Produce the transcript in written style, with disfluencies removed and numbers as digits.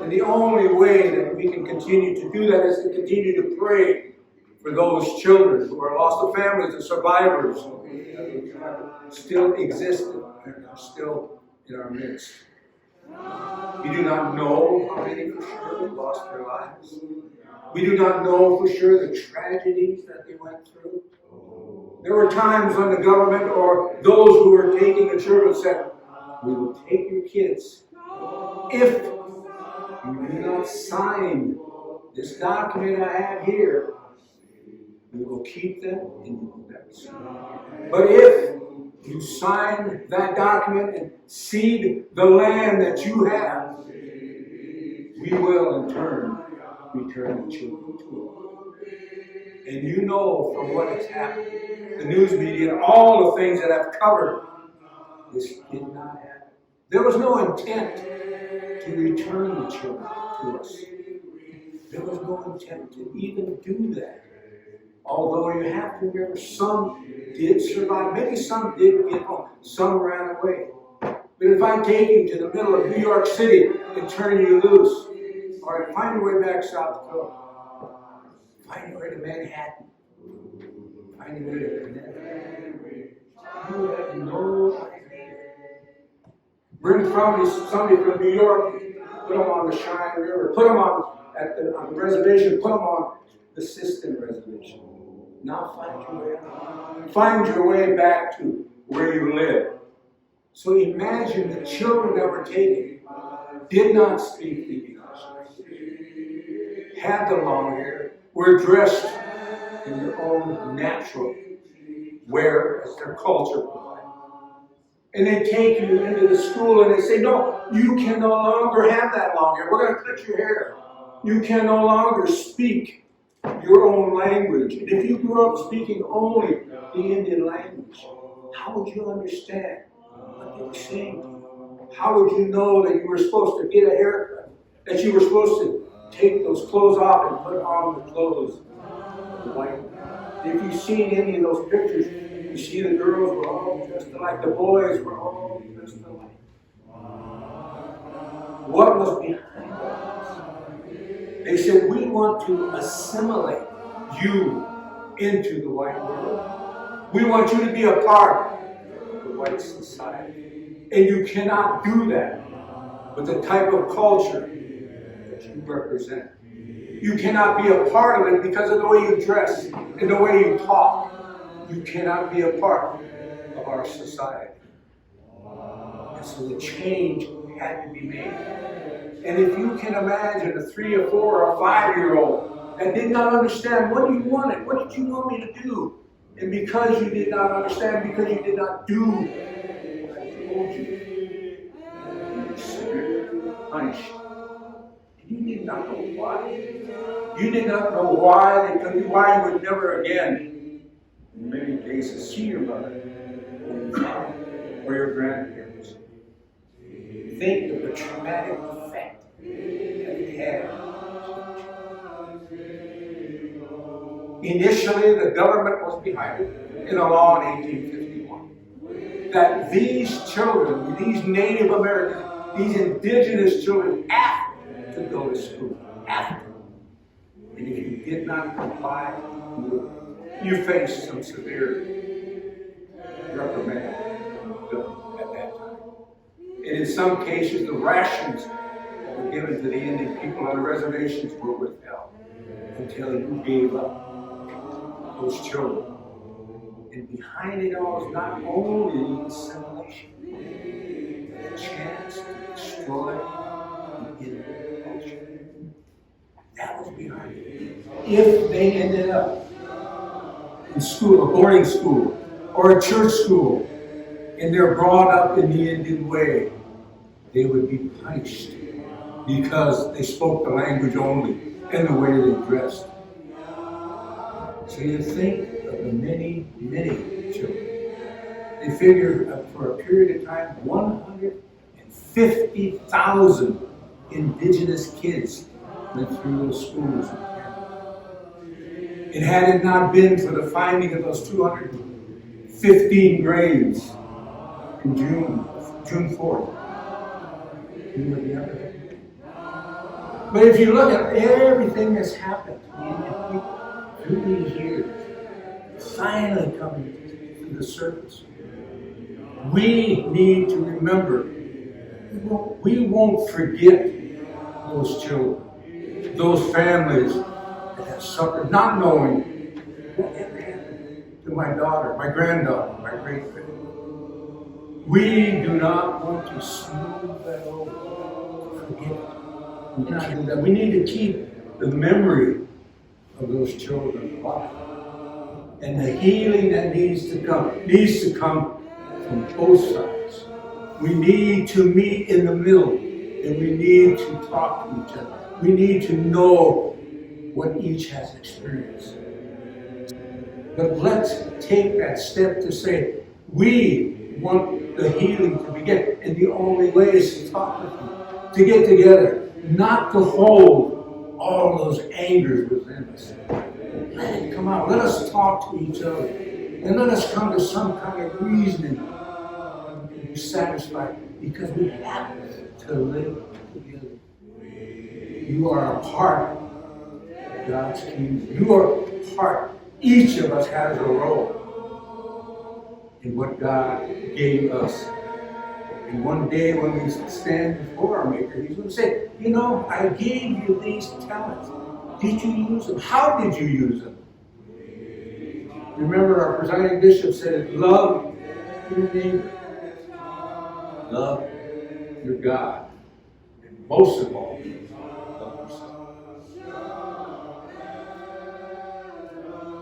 And the only way that we can continue to do that is to continue to pray for those children who are lost to families, the survivors who still exist and are still in our midst. We do not know how many for sure lost their lives. We do not know for sure the tragedies that they went through. There were times when the government or those who were taking the children said, "We will take your kids if you do not sign this document I have here. We will keep them and you will never see them. But if you sign that document and cede the land that you have, we will in turn return the children to you." And you know from what has happened, the news media and all the things that have covered, this did not happen. There was no intent to return the children to us. There was no intent to even do that. Although you have to remember, some did survive. Maybe some did get home. Some ran away. But if I take you to the middle of New York City and turn you loose, all right, find your way back South Dakota. Find your way to Manhattan. Find your way to Connecticut. You have no idea. Bring somebody from New York, put them on the Cheyenne River, put them on the reservation, put them on the Sisseton Reservation. Now find your way back to where you live. So imagine the children that were taken did not speak the English, had the long hair, were dressed in their own natural wear as their culture provided. And they take you into the school and they say, "No, you can no longer have that long hair. We're going to cut your hair. You can no longer speak your own language." And if you grew up speaking only the Indian language, how would you understand what they were saying to you? How would you know that you were supposed to get a haircut? That you were supposed to take those clothes off and put on the clothes of the white man? If you've seen any of those pictures, you see the girls were all dressed alike, the boys were all dressed alike. What was behind all this? They said, "We want to assimilate you into the white world. We want you to be a part of the white society. And you cannot do that with the type of culture that you represent. You cannot be a part of it because of the way you dress and the way you talk. You cannot be a part of our society." And so the change had to be made. And if you can imagine a 3 or 4 or 5-year-old that did not understand, what you wanted, what did you want me to do? And because you did not understand, because you did not do what I told you, you were severely punished. And you did not know why. You did not know why, why you would never again, in many cases, see your mother or your father or your grandparents. Think of the traumatic effect that it had. Initially, the government was behind it in a law in 1851 that these children, these Native Americans, these indigenous children, have to go to school. Have to. And if you did not comply, you faced some severe reprimand at that time. And in some cases, the rations that were given to the Indian people on the reservations were withheld until you gave up those children. And behind it all is not only the assimilation, but a chance to destroy the Indian culture. That was behind it. If they ended up in school, a boarding school, or a church school, and they're brought up in the Indian way, they would be punished because they spoke the language only and the way they dressed. So you think of the many, many children. They figure for a period of time, 150,000 indigenous kids went through those schools. And had it not been for the finding of those 215 graves in June 4th, we would never have. But if you look at everything that's happened through these years, finally coming to the surface, we need to remember, we won't forget those children, those families that have suffered, not knowing what ever happened to my daughter, my granddaughter, my great-granddaughter. We do not want to smooth that over, forget it. We cannot do that. We need to keep the memory of those children alive. And the healing that needs to come from both sides. We need to meet in the middle, and we need to talk to each other. We need to know what each has experienced. But let's take that step to say, we want the healing to begin. And the only way is to talk with you, to get together, not to hold all those angers within us. Let it come out. Let us talk to each other. And let us come to some kind of reasoning and be satisfied, because we have to live together. You are a part of God's kingdom. You are a part. Each of us has a role in what God gave us. And one day when we stand before our Maker, He's going to say, you know, I gave you these talents. Did you use them? How did you use them? Remember, our presiding bishop said, love your neighbor. Love your God. And most of all,